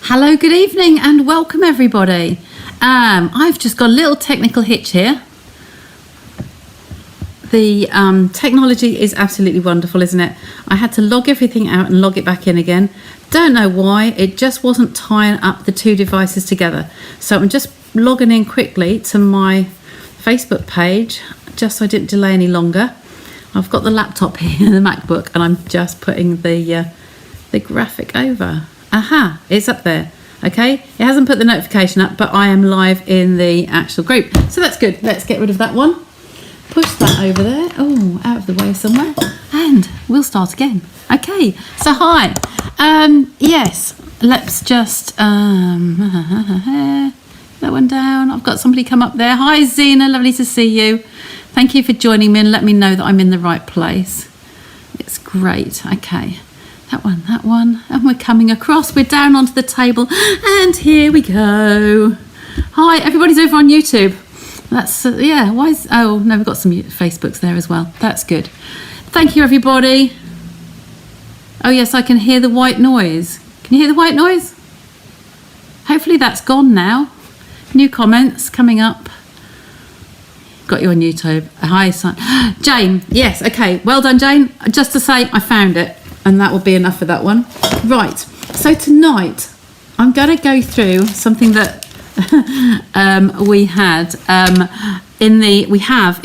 Hello, good evening and welcome everybody. I've just got a little technical hitch here. The technology is absolutely wonderful, isn't it? I had to log everything out and log it back in again. Don't know why, it just wasn't tying up the two devices together. So I'm just logging in quickly to my Facebook page, just so I didn't delay any longer. I've got the laptop here, the MacBook, and I'm just putting the graphic over. Aha, it's up there. Okay, it hasn't put the notification up, but I am live in the actual group. So that's good. Let's get rid of that one. Push that over there. Oh, out of the way somewhere. And we'll start again. Okay, so hi. Yes, let's just that one down. I've got somebody come up there. Hi, Zena, lovely to see you. Thank you for joining me and let me know that I'm in the right place. It's great. Okay. That one, and we're coming across, we're down onto the table, and here we go. Hi, everybody's over on YouTube. That's, yeah, why is, oh, no, we've got some Facebooks there as well. That's good. Thank you, everybody. Oh, yes, I can hear the white noise. Can you hear the white noise? Hopefully that's gone now. New comments coming up. Got you on YouTube. Hi, son. Jane, yes, okay, well done, Jane. Just to say, I found it. And that will be enough for that one. Right, so tonight I'm going to go through something that we have in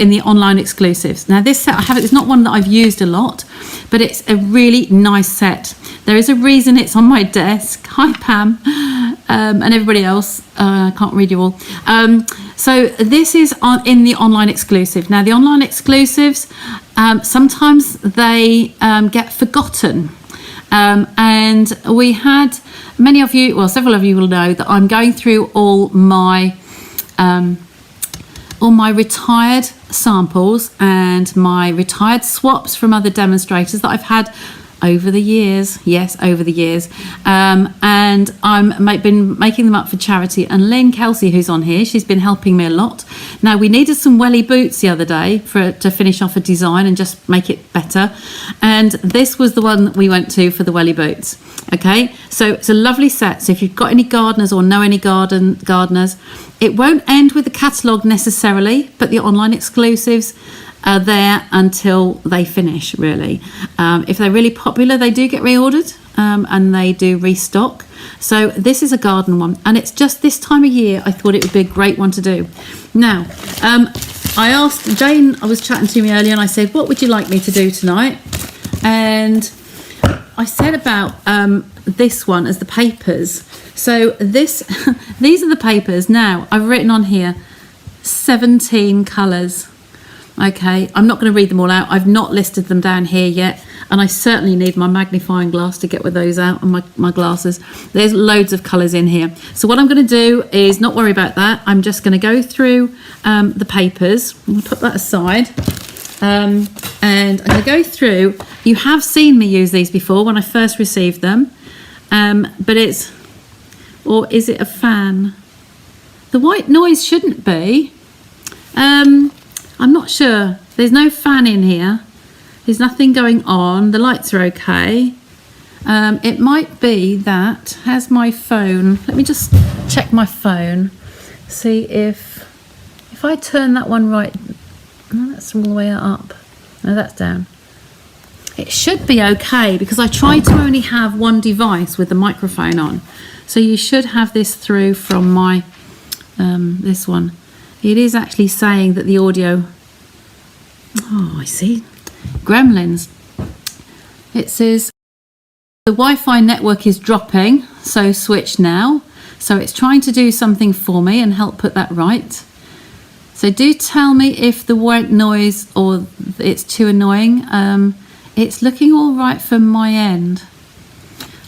the online exclusives. Now this set I have, it's not one that I've used a lot, but it's a really nice set. There is a reason it's on my desk. Hi Pam, and everybody else. I can't read you all. So this is in the online exclusive. Now the online exclusives, sometimes they get forgotten. And we had many of you, well, several of you will know that I'm going through all my retired samples and my retired swaps from other demonstrators that I've had over the years. Yes, over the years. And I've been making them up for charity. And Lynn Kelsey, who's on here, she's been helping me a lot. Now, we needed some welly boots the other day to finish off a design and just make it better. And this was the one that we went to for the welly boots. Okay, so it's a lovely set. So if you've got any gardeners or know any gardeners, it won't end with the catalogue necessarily, but the online exclusives are there until they finish, really. If they're really popular, they do get reordered and they do restock. So this is a garden one, and it's just this time of year I thought it would be a great one to do. Now, I asked Jane, I was chatting to me earlier, and I said, what would you like me to do tonight? And I said about this one as the papers. So these are the papers. Now, I've written on here 17 colours. Okay, I'm not going to read them all out. I've not listed them down here yet, and I certainly need my magnifying glass to get with those out, and my glasses. There's loads of colours in here. So what I'm going to do is not worry about that. I'm just going to go through the papers. I'm going to put that aside, and I'm going to go through. You have seen me use these before when I first received them, but it's, or is it a fan? The white noise shouldn't be. I'm not sure. There's no fan in here. There's nothing going on. The lights are okay. It might be that. Has my phone. Let me just check my phone. See if I turn that one right. Oh, that's all the way up. No, that's down. It should be okay because I try to only have one device with the microphone on. So you should have this through from my this one. It is actually saying that the audio, oh, I see, gremlins. It says the Wi-Fi network is dropping, so switch now. So it's trying to do something for me and help put that right. So do tell me if the white noise or it's too annoying. It's looking all right from my end.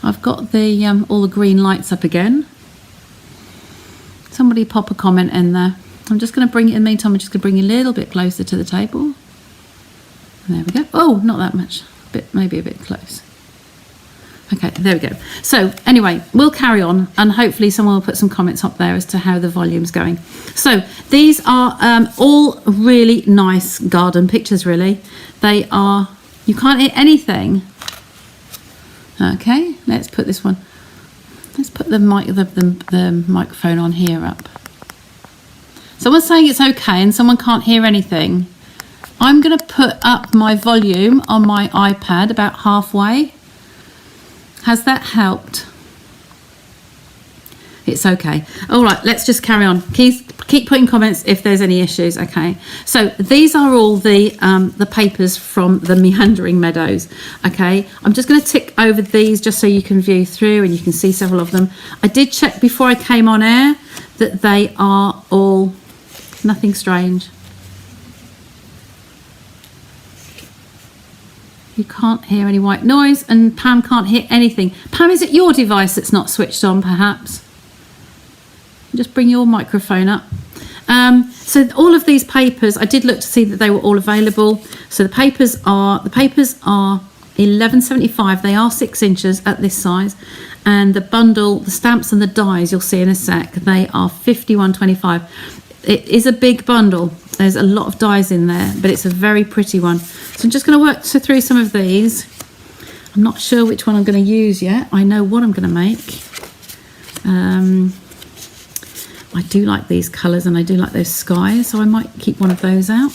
I've got the all the green lights up again. Somebody pop a comment in there. I'm just going to bring it, in the meantime, I'm just going to bring you a little bit closer to the table. There we go. Oh, not that much. Maybe a bit close. Okay, there we go. So anyway, we'll carry on, and hopefully someone will put some comments up there as to how the volume's going. So these are all really nice garden pictures, really. They are, you can't hit anything. Okay, let's put this one. Let's put the microphone on here up. Someone's saying it's okay and someone can't hear anything. I'm going to put up my volume on my iPad about halfway. Has that helped? It's okay. All right, let's just carry on. Keep putting comments if there's any issues. Okay, so these are all the papers from the Meandering Meadows. Okay, I'm just going to tick over these just so you can view through and you can see several of them. I did check before I came on air that they are all nothing strange. You can't hear any white noise, and Pam can't hear anything. Pam, is it your device that's not switched on, perhaps? Just bring your microphone up. So all of these papers, I did look to see that they were all available. So the papers are $11.75. They are 6 inches at this size, and the bundle, the stamps and the dies, you'll see in a sec, they are $51.25. It is a big bundle. There's a lot of dies in there, but it's a very pretty one. So I'm just going to work through some of these. I'm not sure which one I'm going to use yet. I know what I'm going to make. I do like these colours and I do like those skies, so I might keep one of those out.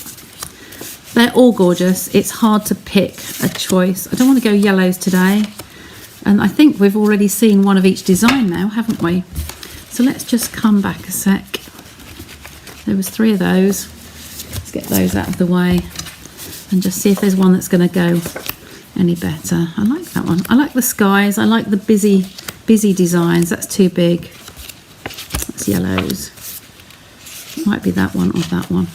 They're all gorgeous. It's hard to pick a choice. I don't want to go yellows today. And I think we've already seen one of each design now, haven't we? So let's just come back a sec. There was 3 of those. Let's get those out of the way and just see if there's one that's going to go any better. I like that one. I like the skies. I like the busy designs. That's too big. That's yellows. Might be that one or that one.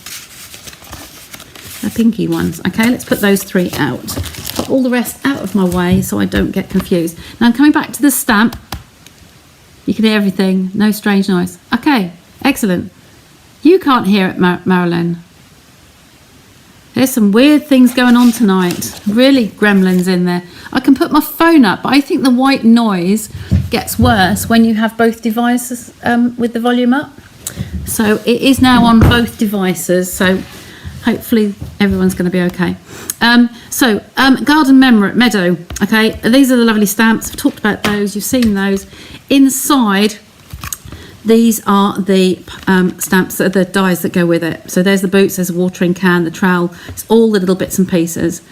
The pinky ones. Okay, let's put those 3 out. Put all the rest out of my way so I don't get confused. Now I'm coming back to the stamp. You can hear everything. No strange noise. Okay, excellent. You can't hear it, Marilyn. There's some weird things going on tonight. Really gremlins in there. I can put my phone up, but I think the white noise gets worse when you have both devices with the volume up. So it is now on both devices, so hopefully everyone's going to be okay. Garden Meadow. Okay, these are the lovely stamps. I've talked about those. You've seen those. Inside, these are the stamps, the dies that go with it. So there's the boots, there's a watering can, the trowel. It's all the little bits and pieces.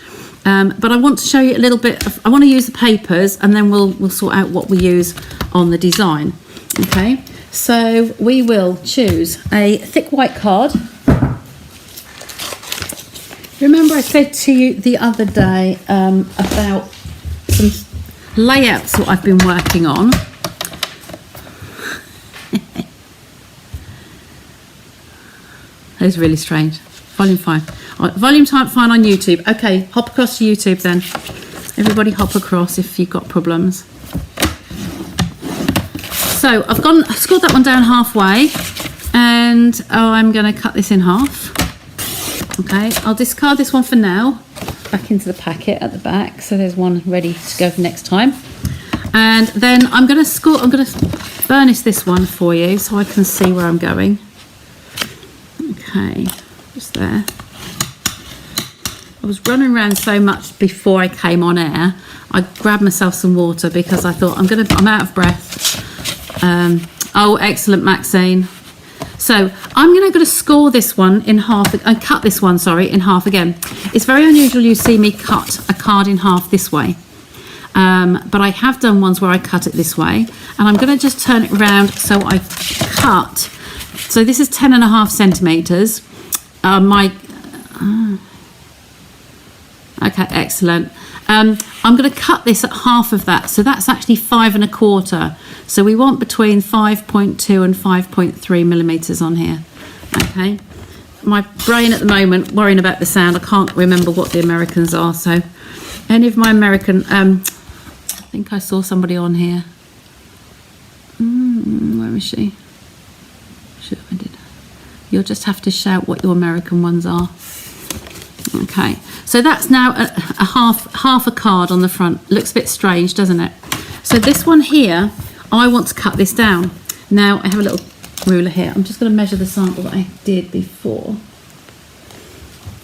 But I want to show you a little bit I want to use the papers, and then we'll sort out what we use on the design. Okay, so we will choose a thick white card. Remember I said to you the other day about some layouts that I've been working on. That is really strange. Volume fine. Right, volume type fine on YouTube. Okay, hop across to YouTube then. Everybody hop across if you've got problems. So I've scored that one down halfway, and I'm going to cut this in half. Okay, I'll discard this one for now. Back into the packet at the back. So there's one ready to go for next time. And then I'm going to burnish this one for you so I can see where I'm going. Okay, just there. I was running around so much before I came on air. I grabbed myself some water because I thought I'm out of breath. Oh, excellent, Maxine. So I'm going to score this one in half and cut this one, in half again. It's very unusual you see me cut a card in half this way. But I have done ones where I cut it this way, and I'm going to just turn it around so I cut. So this is 10.5 centimetres. Okay, excellent. I'm going to cut this at half of that, so that's actually 5.25. So we want between 5.2 and 5.3 millimetres on here. Okay. My brain at the moment worrying about the sound. I can't remember what the Americans are. So any of my American, I think I saw somebody on here. Where is she? Sure, I did. You'll just have to shout what your American ones are. Okay, so that's now a half a card on the front. Looks a bit strange, doesn't it? So this one here, I want to cut this down. Now I have a little ruler here. I'm just going to measure the sample that I did before.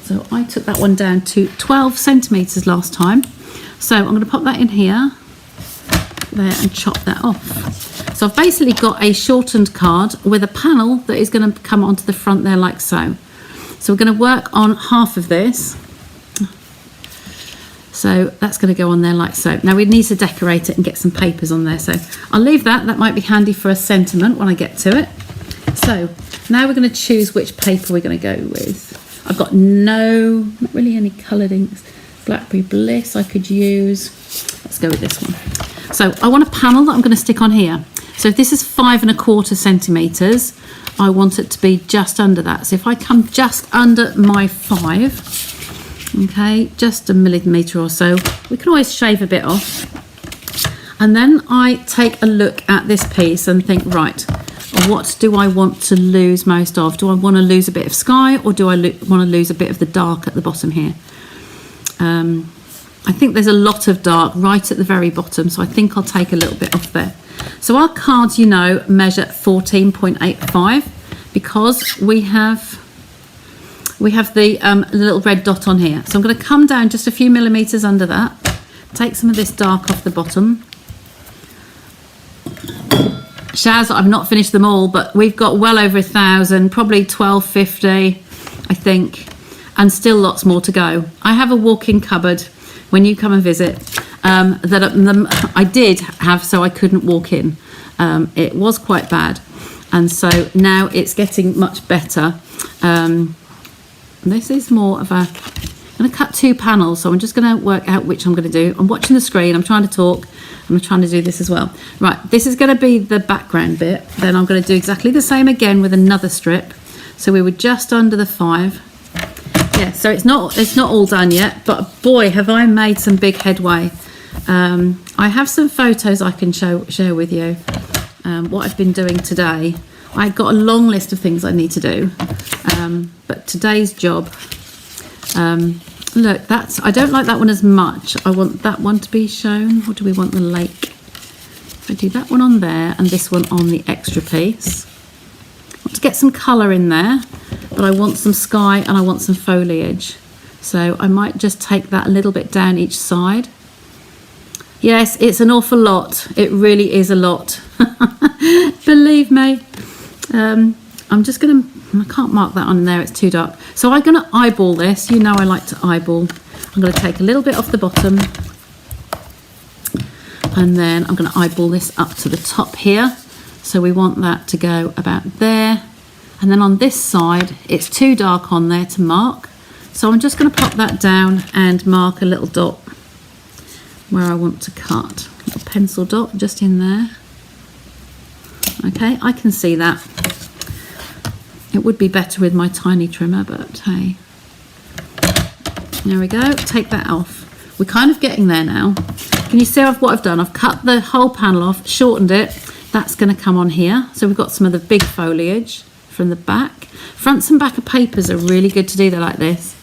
So I took that one down to 12 centimetres last time. So I'm going to pop that in here. there and chop that off. So I've basically got a shortened card with a panel that is going to come onto the front there like so. So we're going to work on half of this. So that's going to go on there like so. Now we need to decorate it and get some papers on there. So I'll leave that. That might be handy for a sentiment when I get to it. So now we're going to choose which paper we're going to go with. I've got not really any coloured inks. Blackberry Bliss I could use. Let's go with this one. So I want a panel that I'm going to stick on here. So if this is 5 1/4 centimetres, I want it to be just under that. So if I come just under my 5, okay, just a millimetre or so, we can always shave a bit off. And then I take a look at this piece and think, right, what do I want to lose most of? Do I want to lose a bit of sky, or do I want to lose a bit of the dark at the bottom here? I think there's a lot of dark right at the very bottom, so I think I'll take a little bit off there. So our cards, you know, measure 14.85 because we have the little red dot on here. So I'm going to come down just a few millimetres under that, take some of this dark off the bottom. Shaz, I've not finished them all, but we've got well over 1,000, probably 1,250, I think, and still lots more to go. I have a walk-in cupboard when you come and visit that I did have, so I couldn't walk in. It was quite bad, and so now it's getting much better. This is more of a, I'm going to cut 2 panels, so I'm just going to work out which I'm going to do. I'm watching the screen, I'm trying to talk, I'm trying to do this as well. Right, this is going to be the background bit. Then I'm going to do exactly the same again with another strip. So we were just under the 5. Yeah, so it's not all done yet, but boy, have I made some big headway. I have some photos I can share with you, what I've been doing today. I've got a long list of things I need to do, but today's job, look, I don't like that one as much. I want that one to be shown. Or do we want the lake? If I do that one on there and this one on the extra piece. I want to get some colour in there, but I want some sky and I want some foliage. So I might just take that a little bit down each side. Yes, it's an awful lot. It really is a lot. Believe me. I'm just going to, I can't mark that on there, it's too dark. So I'm going to eyeball this. You know I like to eyeball. I'm going to take a little bit off the bottom. And then I'm going to eyeball this up to the top here. So we want that to go about there. And then on this side, it's too dark on there to mark. So I'm just going to pop that down and mark a little dot where I want to cut. A little pencil dot just in there. Okay, I can see that. It would be better with my tiny trimmer, but hey. There we go, take that off. We're kind of getting there now. Can you see what I've done? I've cut the whole panel off, shortened it. That's going to come on here. So we've got some of the big foliage from the back. Fronts and back of papers are really good to do. They're like this.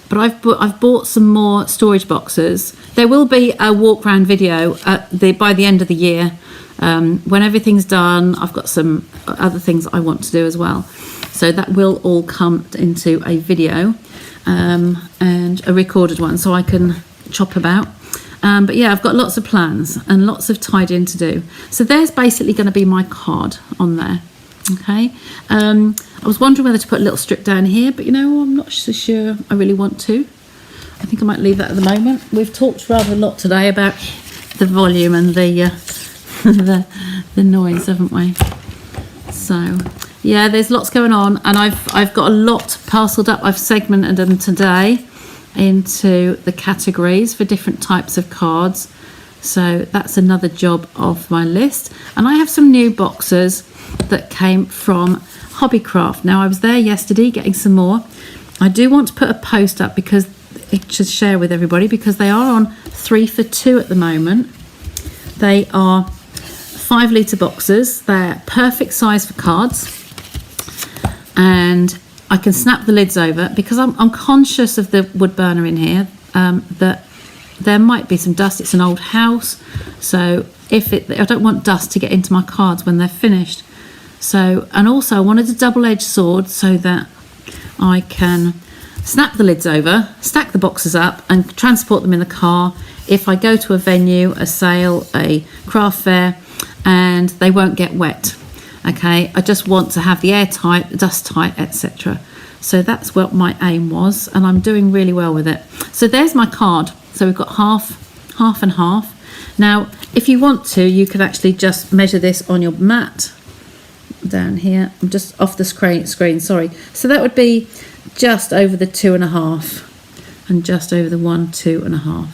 But I've bought some more storage boxes. There will be a walk around video by the end of the year. When everything's done, I've got some other things I want to do as well. So that will all come into a video and a recorded one, so I can chop about. But yeah, I've got lots of plans and lots of tidying to do. So there's basically going to be my card on there. Okay. I was wondering whether to put a little strip down here, but you know, I'm not so sure I really want to. I think I might leave that at the moment. We've talked rather a lot today about the volume and the noise, haven't we? So yeah, there's lots going on, and I've got a lot parcelled up. I've segmented them today into the categories for different types of cards. So that's another job of my list. And I have some new boxes that came from Hobbycraft. Now I was there yesterday getting some more. I do want to put a post up because it should share with everybody, because they are on 3 for 2 at the moment. They are 5 litre boxes. They're perfect size for cards, and I can snap the lids over because I'm conscious of the wood burner in here, that there might be some dust. It's an old house, so I don't want dust to get into my cards when they're finished. So, and also I wanted a double-edged sword so that I can snap the lids over, stack the boxes up and transport them in the car if I go to a venue, a sale, a craft fair, and they won't get wet. Okay, I just want to have the airtight, dust tight, etc. So that's what my aim was, and I'm doing really well with it. So there's my card. So we've got half, half and half. Now, if you want to, you could actually just measure this on your mat down here. I'm just off the screen, sorry. So that would be just over the 2.5 and just over the 2.5.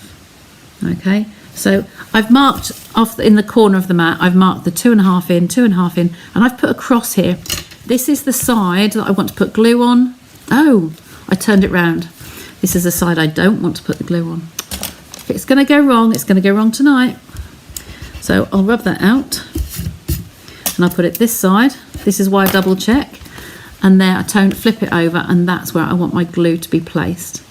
Okay, so I've marked off in the corner of the mat, I've marked the 2.5 in, 2.5 in, and I've put a cross here. This is the side that I want to put glue on. Oh, I turned it round. This is the side I don't want to put the glue on. If it's going to go wrong, it's going to go wrong tonight. So I'll rub that out and I'll put it this side. This is why I double check. And there I flip it over, and that's where I want my glue to be placed.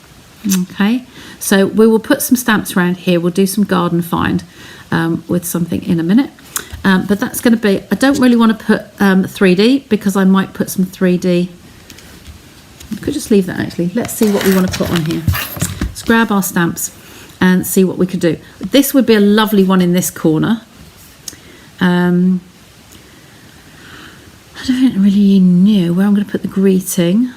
Okay, so we will put some stamps around here. We'll do some garden find with something in a minute. But that's going to be, I don't really want to put 3D because I might put some 3D. I could just leave that actually. Let's see what we want to put on here. Let's grab our stamps and see what we could do. This would be a lovely one in this corner. I don't really know where I'm going to put the greeting.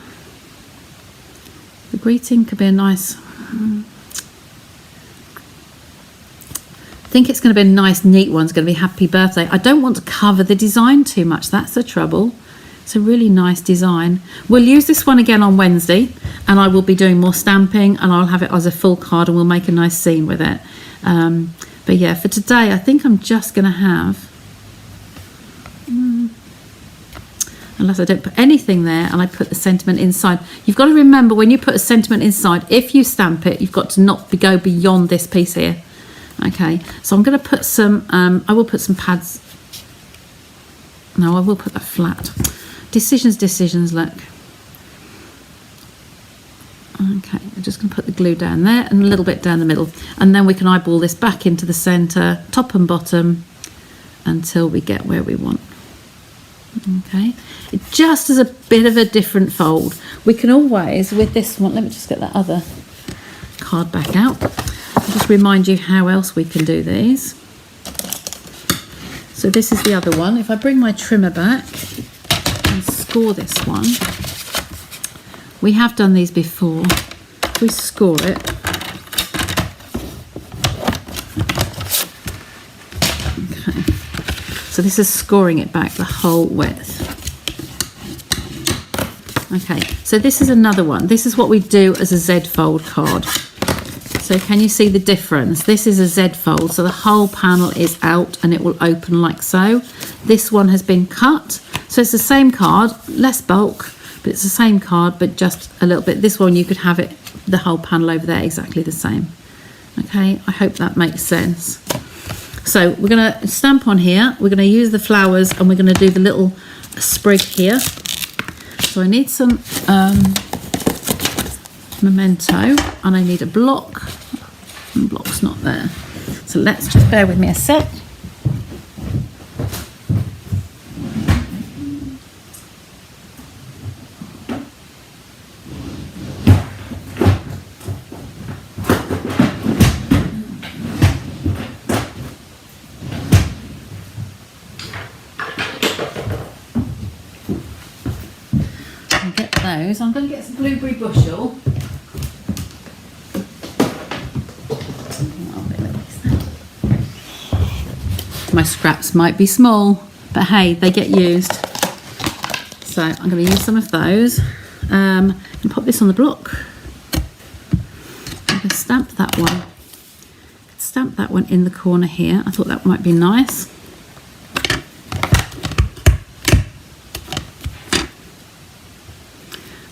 The greeting could be a nice... I think it's going to be a nice, neat one. It's going to be happy birthday. I don't want to cover the design too much. That's the trouble. It's a really nice design. We'll use this one again on Wednesday, and I will be doing more stamping, and I'll have it as a full card, and we'll make a nice scene with it. But yeah, for today, I think I'm just going to have... unless I don't put anything there and I put the sentiment inside. You've got to remember, when you put a sentiment inside, if you stamp it, you've got to not go beyond this piece here. Okay, so I'm going to put some, I will put some pads. No, I will put that flat. Decisions, look. Okay, I'm just going to put the glue down there and a little bit down the middle. And then we can eyeball this back into the centre, top and bottom, until we get where we want. Okay, it just as a bit of a different fold. We can always, with this one, let me just get that other card back out. I'll just remind you how else we can do these. So this is the other one. If I bring my trimmer back and score this one, we have done these before. If we score it, okay. So this is scoring it back the whole width. Okay, so this is another one. This is what we do as a Z fold card. So can you see the difference? This is a Z fold, so the whole panel is out and it will open like so. This one has been cut. So it's the same card, less bulk, but it's the same card, but just a little bit. This one you could have it, the whole panel over there, exactly the same. Okay, I hope that makes sense. So we're going to stamp on here, we're going to use the flowers, and we're going to do the little sprig here. So I need some memento, and I need a block. The block's not there. So let's just bear with me a sec. I'm going to get some blueberry bushel. My scraps might be small, but hey, they get used. So I'm going to use some of those and pop this on the block. I'm going to stamp that one. Stamp that one in the corner here. I thought that might be nice.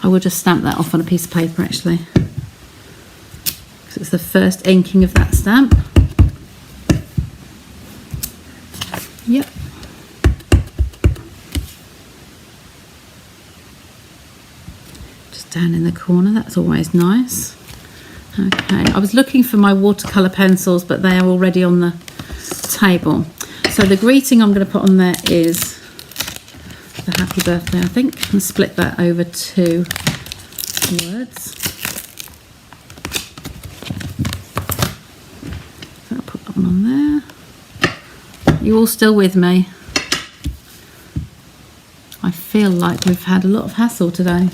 I will just stamp that off on a piece of paper actually, because it's the first inking of that stamp. Yep. Just down in the corner, that's always nice. Okay, I was looking for my watercolour pencils, but they are already on the table. So the greeting I'm going to put on there is the happy birthday, I think, and split that over 2 words. one on there. You all still with me? I feel like we've had a lot of hassle today.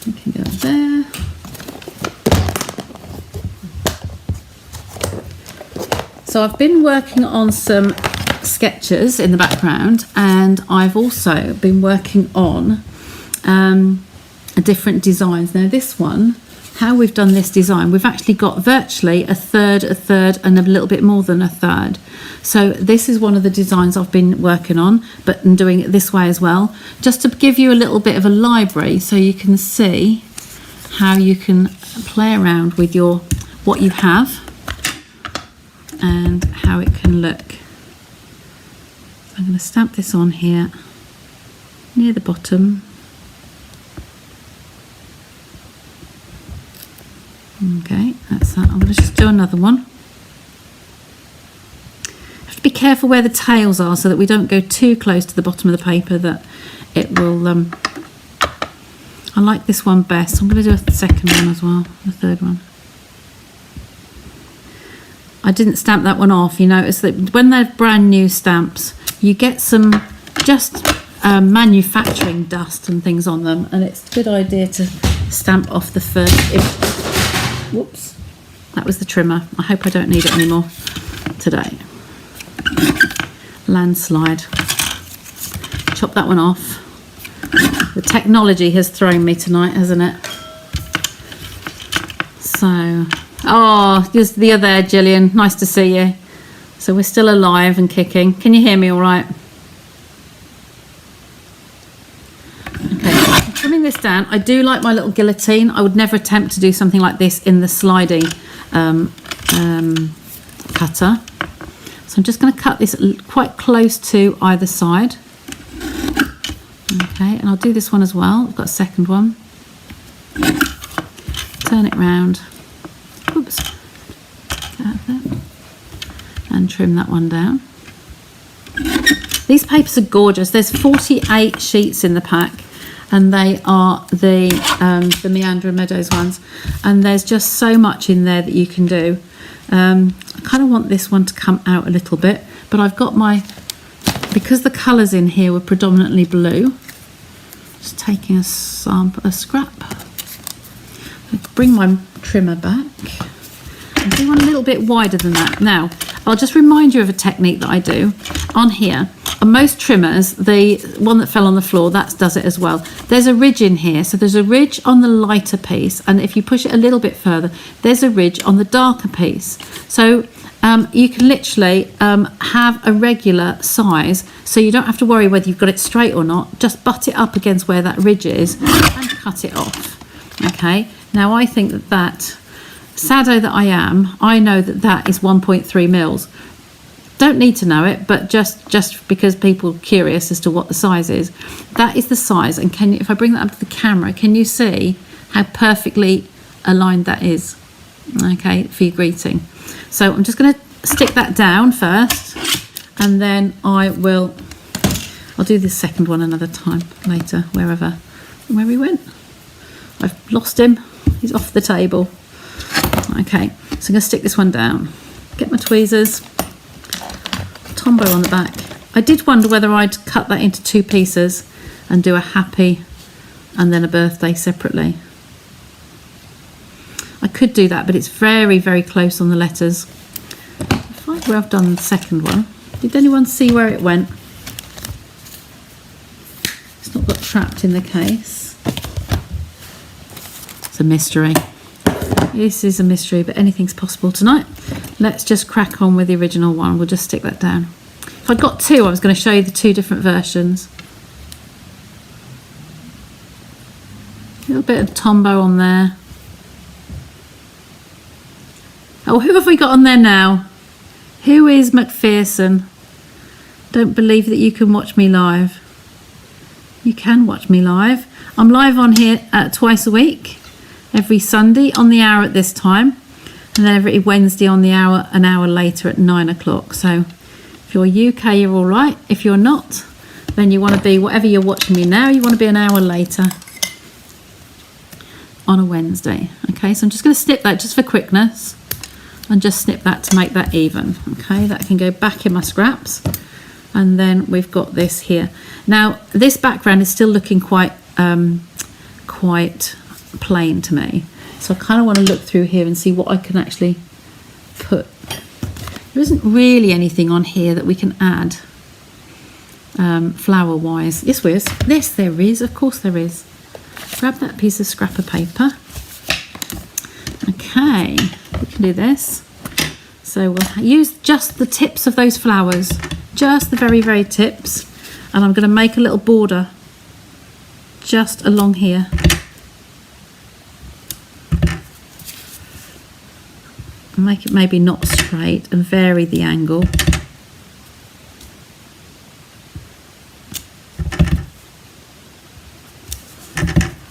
We can go there. So I've been working on some sketches in the background, and I've also been working on different designs. Now this one, how we've done this design, we've actually got virtually a third, and a little bit more than a third. So this is one of the designs I've been working on, but I'm doing it this way as well, just to give you a little bit of a library so you can see how you can play around with your what you have and how it can look. I'm going to stamp this on here near the bottom. Okay, that's that. I'm going to just do another one. Have to be careful where the tails are so that we don't go too close to the bottom of the paper, that it will I like this one best, so I'm going to do a second one as well, the third one. I didn't stamp that one off. You notice that when they're brand new stamps, you get some just manufacturing dust and things on them, and it's a good idea to stamp off the first. Whoops, that was the trimmer. I hope I don't need it anymore today. Landslide. Chop that one off. The technology has thrown me tonight, hasn't it? So, oh, just the other there, Gillian. Nice to see you. So we're still alive and kicking. Can you hear me all right? Okay, I'm trimming this down. I do like my little guillotine. I would never attempt to do something like this in the sliding cutter. So I'm just going to cut this quite close to either side. Okay, and I'll do this one as well. I've got a second one. Turn it round. Oops. Get out of there. And trim that one down. These papers are gorgeous. There's 48 sheets in the pack, and they are the Meandering Meadows ones. And there's just so much in there that you can do. I kind of want this one to come out a little bit, but I've got my, because the colours in here were predominantly blue, just taking a scrap. Bring my trimmer back and do one a little bit wider than that. Now, I'll just remind you of a technique that I do on here. On most trimmers, the one that fell on the floor, that does it as well. There's a ridge in here, so there's a ridge on the lighter piece, and if you push it a little bit further, there's a ridge on the darker piece. So you can literally have a regular size, so you don't have to worry whether you've got it straight or not. Just butt it up against where that ridge is and cut it off. Okay, now I think that saddo that I am, I know that that is 1.3 mils. Don't need to know it, but just because people are curious as to what the size is, that is the size. And can you, if I bring that up to the camera, can you see how perfectly aligned that is? Okay, for your greeting. So I'm just going to stick that down first, and then I'll do the second one another time later, where he went. I've lost him. He's off the table. Okay, so I'm going to stick this one down. Get my tweezers. Tombow on the back. I did wonder whether I'd cut that into two pieces and do a happy and then a birthday separately. I could do that, but it's very, very close on the letters. Find where I've done the second one. Did anyone see where it went? It's not got trapped in the case. It's a mystery. This is a mystery, but anything's possible tonight. Let's just crack on with the original one. We'll just stick that down. If I'd got two, I was going to show you the two different versions. A little bit of Tombow on there. Oh, who have we got on there now? Who is McPherson? Don't believe that you can watch me live. You can watch me live. I'm live on here twice a week. Every Sunday on the hour at this time, and then every Wednesday on the hour, an hour later at 9 o'clock. So if you're UK, you're all right. If you're not, then you want to be, whatever you're watching me now, you want to be an hour later on a Wednesday. Okay, so I'm just going to snip that just for quickness. and just snip that to make that even. Okay, that can go back in my scraps. And then we've got this here. Now this background is still looking quite plain to me, so I kind of want to look through here and see what I can actually put. There isn't really anything on here that we can add flower wise. Yes, there is, of course there is. Grab that piece of scrapper paper. Okay, we can do this. So we'll use just the tips of those flowers, just the very, very tips, and I'm going to make a little border just along here. Make it maybe not straight and vary the angle.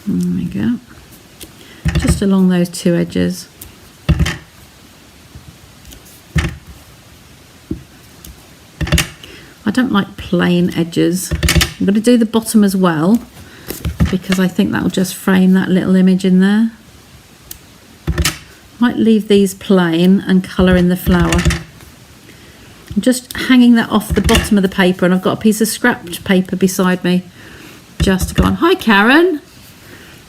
There we go. Just along those two edges. I don't like plain edges. I'm going to do the bottom as well, because I think that will just frame that little image in there. Might leave these plain and colour in the flower. I'm just hanging that off the bottom of the paper, and I've got a piece of scrapped paper beside me just to go on. Hi Karen,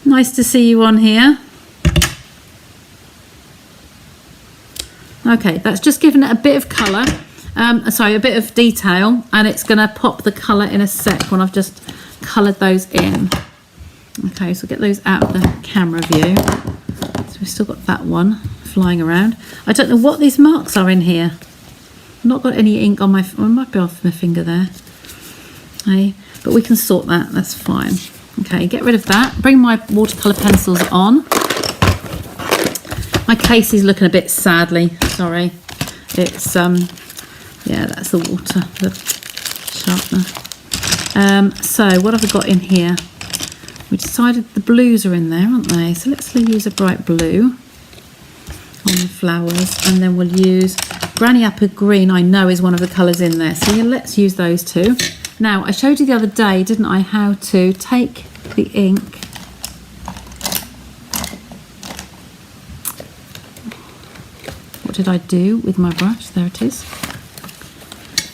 nice to see you on here. Okay, that's just given it a bit of colour, a bit of detail, and it's going to pop the colour in a sec when I've just coloured those in. Okay, so get those out of the camera view. So we've still got that one flying around. I don't know what these marks are in here. I've not got any ink on my, well, it might be off my finger there. Okay, but we can sort that, that's fine. Okay, get rid of that. Bring my watercolour pencils on. My case is looking a bit sadly, sorry. It's, yeah, that's the water, the sharpener. So what have I got in here? We decided the blues are in there, aren't they? So let's use a bright blue on the flowers, and then we'll use Granny Apple Green. I know is one of the colours in there, so yeah, let's use those two. Now, I showed you the other day, didn't I, how to take the ink what did I do with my brush? There it is.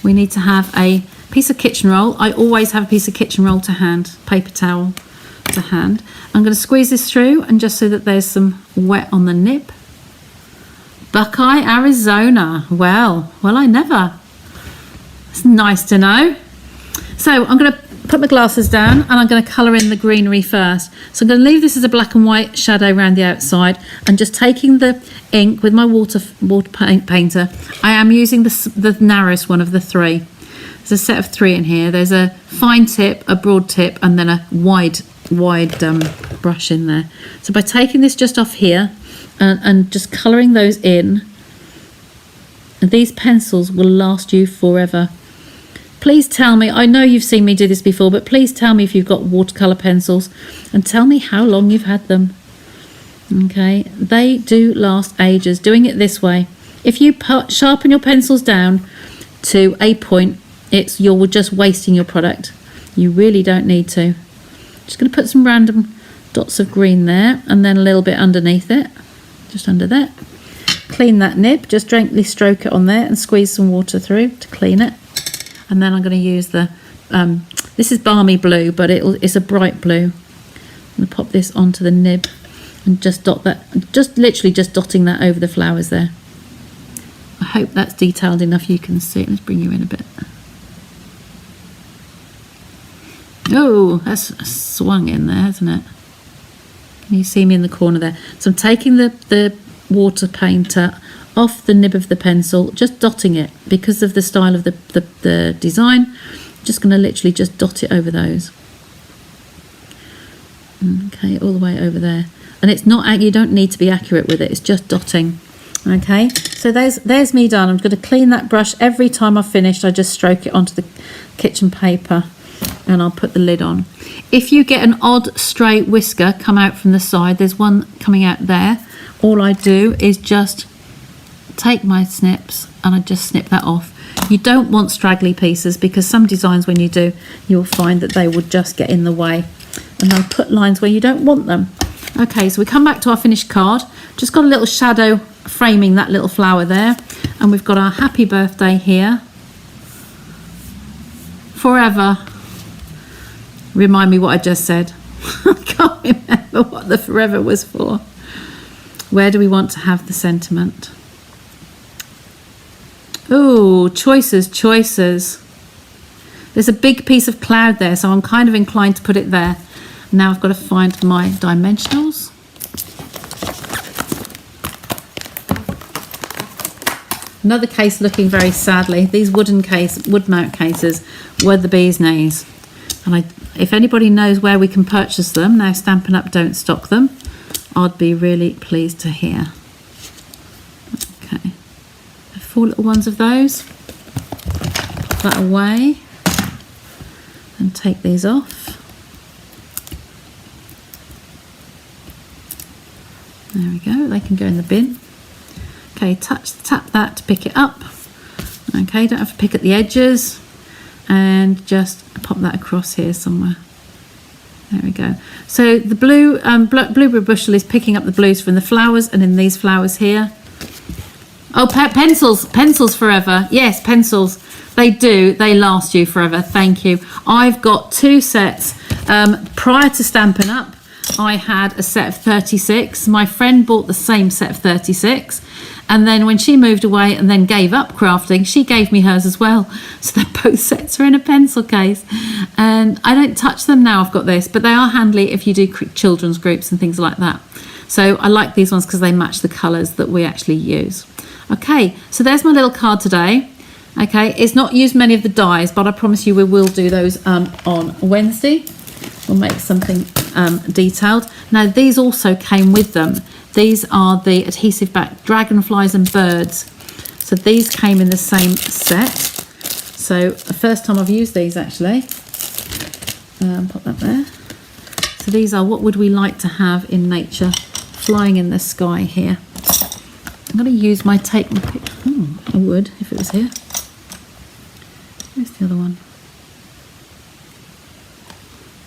We need to have a piece of kitchen roll. I always have a piece of kitchen roll to hand, paper towel to hand. I'm going to squeeze this through, and just so that there's some wet on the nib. Buckeye, Arizona. Well, I never. It's nice to know. So I'm going to put my glasses down, and I'm going to colour in the greenery first. So I'm going to leave this as a black and white shadow around the outside, and just taking the ink with my water painter. I am using the narrowest one of the three. There's a set of three in here. There's a fine tip, a broad tip, and then a wide brush in there. So by taking this just off here and just colouring those in, and these pencils will last you forever. Please tell me, I know you've seen me do this before, but please tell me if you've got watercolour pencils, and tell me how long you've had them. Okay, they do last ages doing it this way. If you sharpen your pencils down to a point, you're just wasting your product. You really don't need to. Just going to put some random dots of green there, and then a little bit underneath it, just under there. Clean that nib, just gently stroke it on there and squeeze some water through to clean it. And then I'm going to use the, this is balmy blue, but it's a bright blue. I'm going to pop this onto the nib and just dot that, literally just dotting that over the flowers there. I hope that's detailed enough you can see it. Let's bring you in a bit. Oh, that's swung in there, hasn't it? Can you see me in the corner there? So I'm taking the water painter off the nib of the pencil, just dotting it because of the style of the design. Just going to literally just dot it over those. Okay, all the way over there. And it's not, you don't need to be accurate with it, it's just dotting. Okay, so there's me done. I'm going to clean that brush every time I've finished. I just stroke it onto the kitchen paper, and I'll put the lid on. If you get an odd stray whisker come out from the side, there's one coming out there, all I do is just take my snips and I just snip that off. You don't want straggly pieces, because some designs, when you do, you'll find that they would just get in the way, and they'll put lines where you don't want them. Okay, so we come back to our finished card. Just got a little shadow framing that little flower there. And we've got our happy birthday here. Forever. Remind me what I just said. I can't remember what the forever was for. Where do we want to have the sentiment? Oh, choices, choices. There's a big piece of cloud there, so I'm kind of inclined to put it there. Now I've got to find my dimensionals. Another case looking very sadly. These wood mount cases were the bee's knees. And if anybody knows where we can purchase them, now Stampin' Up don't stock them, I'd be really pleased to hear. Okay, 4 little ones of those. Put that away and take these off. There we go, they can go in the bin. Okay, tap that to pick it up. Okay, don't have to pick at the edges. And just pop that across here somewhere. There we go. So the blue blueberry bushel is picking up the blues from the flowers and in these flowers here. Oh, pencils forever. Yes, pencils. They do. They last you forever. Thank you. I've got 2 sets. Prior to Stampin' Up, I had a set of 36. My friend bought the same set of 36. And then when she moved away and then gave up crafting, she gave me hers as well. So both sets are in a pencil case. And I don't touch them now I've got this, but they are handy if you do children's groups and things like that. So I like these ones because they match the colours that we actually use. Okay, so there's my little card today. Okay, it's not used many of the dies, but I promise you we will do those on Wednesday. We'll make something detailed. Now these also came with them. These are the adhesive back dragonflies and birds. So these came in the same set. So the first time I've used these actually. Put that there. So these are what would we like to have in nature flying in the sky here. I'm going to use my take my pick. I would if it was here. Where's the other one?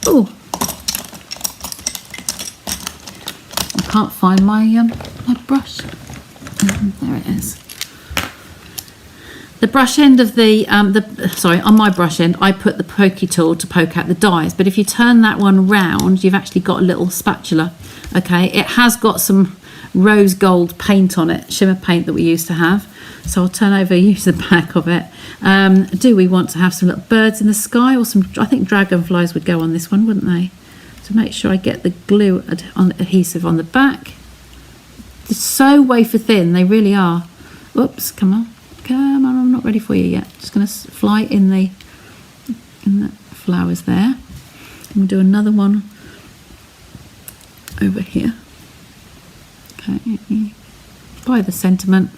Oh, I can't find my brush. There it is. The brush end of on my brush end, I put the pokey tool to poke out the dies. But if you turn that one round, you've actually got a little spatula. Okay, it has got some rose gold paint on it, shimmer paint that we used to have. So I'll turn over, use the back of it. Do we want to have some little birds in the sky or some? I think dragonflies would go on this one, wouldn't they? So make sure I get the glue adhesive on the back. They're so wafer thin, they really are. Oops, come on, I'm not ready for you yet. Just going to fly in the flowers there. And we'll do another one over here. Okay, by the sentiment,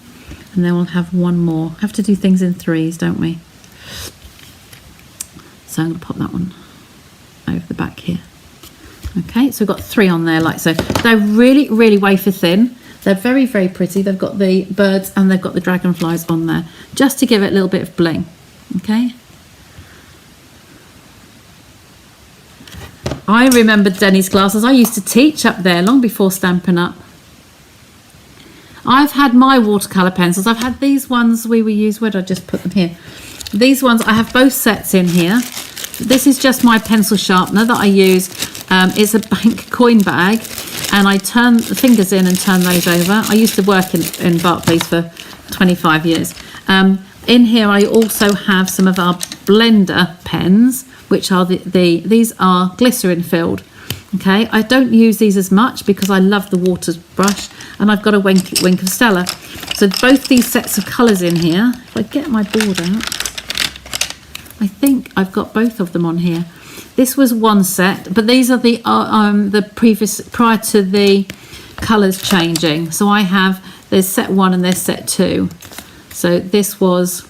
and then we'll have one more. Have to do things in 3s, don't we? So I'm going to pop that one over the back here. Okay, so we've got 3 on there like so. They're really, really wafer thin. They're very, very pretty. They've got the birds and they've got the dragonflies on there, just to give it a little bit of bling. Okay. I remember Denny's classes. I used to teach up there long before Stampin' Up. I've had my watercolour pencils. I've had these ones we will use. Where did I just put them here? These ones, I have both sets in here. This is just my pencil sharpener that I use. It's a bank coin bag, and I turn the fingers in and turn those over. I used to work in Barclays for 25 years. In here I also have some of our blender pens, which are these are glycerin filled. Okay, I don't use these as much because I love the water brush, and I've got a wink of Stella. So both these sets of colours in here. If I get my board out, I think I've got both of them on here. This was one set, but these are the previous, prior to the colours changing. So there's set 1 and there's set 2. So this was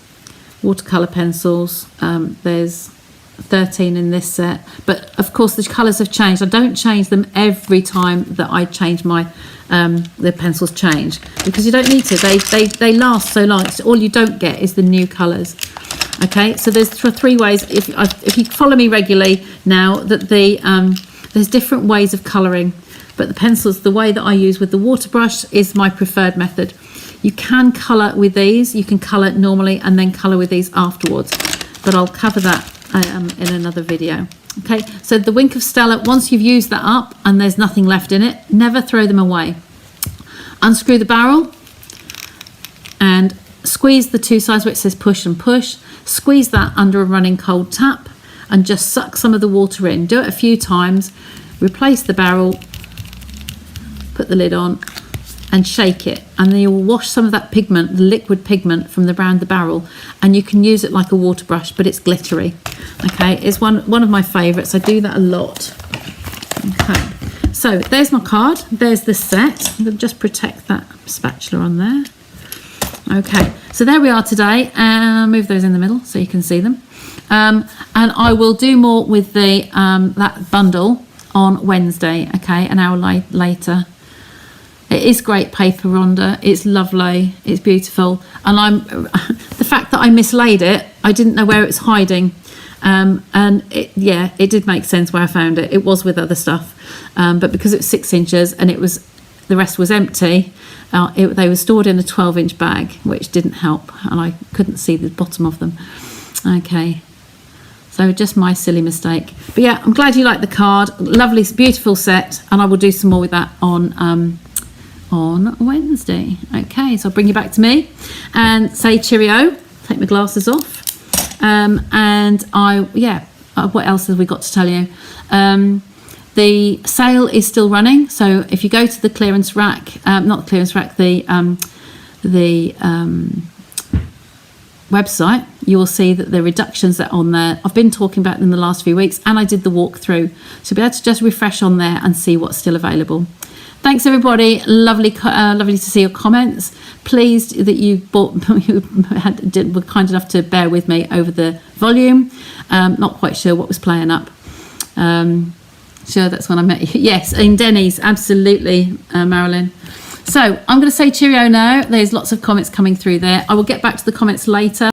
watercolour pencils. There's 13 in this set, but of course the colours have changed. I don't change them every time that I change my the pencils change, because you don't need to. They last so long. All you don't get is the new colours. Okay, so there's 3 ways. If you follow me regularly now, that there's different ways of colouring, but the pencils, the way that I use with the water brush is my preferred method. You can colour with these. You can colour normally and then colour with these afterwards. But I'll cover that in another video. Okay, so the Wink of Stella, once you've used that up and there's nothing left in it, never throw them away. Unscrew the barrel and squeeze the two sides where it says push and push. Squeeze that under a running cold tap and just suck some of the water in. Do it a few times. Replace the barrel, put the lid on and shake it, and then you'll wash some of that pigment, the liquid pigment from around the barrel, and you can use it like a water brush, but it's glittery. Okay, it's one of my favourites. I do that a lot. Okay, so there's my card. There's the set. I'm going to just protect that spatula on there. Okay, so there we are today, and move those in the middle so you can see them. And I will do more with the that bundle on Wednesday. Okay, an hour later. It is great paper, Rhonda. It's lovely. It's beautiful. And the fact that I mislaid it, I didn't know where it's hiding. And it did make sense where I found it. It was with other stuff, but because it's 6 inches and the rest was empty, they were stored in a 12-inch bag, which didn't help, and I couldn't see the bottom of them. Okay, so just my silly mistake. But yeah, I'm glad you liked the card. Lovely, beautiful set, and I will do some more with that on Wednesday. Okay, so I'll bring you back to me and say cheerio. Take my glasses off. What else have we got to tell you? The sale is still running, so if you go to the clearance rack, not the clearance rack, the website, you will see that the reductions that are on there. I've been talking about them the last few weeks, and I did the walkthrough, so be able to just refresh on there and see what's still available. Thanks everybody. Lovely to see your comments. Pleased that you were kind enough to bear with me over the volume. Not quite sure what was playing up. Sure, that's when I met you. Yes, in Denny's, absolutely, Marilyn. So I'm going to say cheerio now. There's lots of comments coming through there. I will get back to the comments later.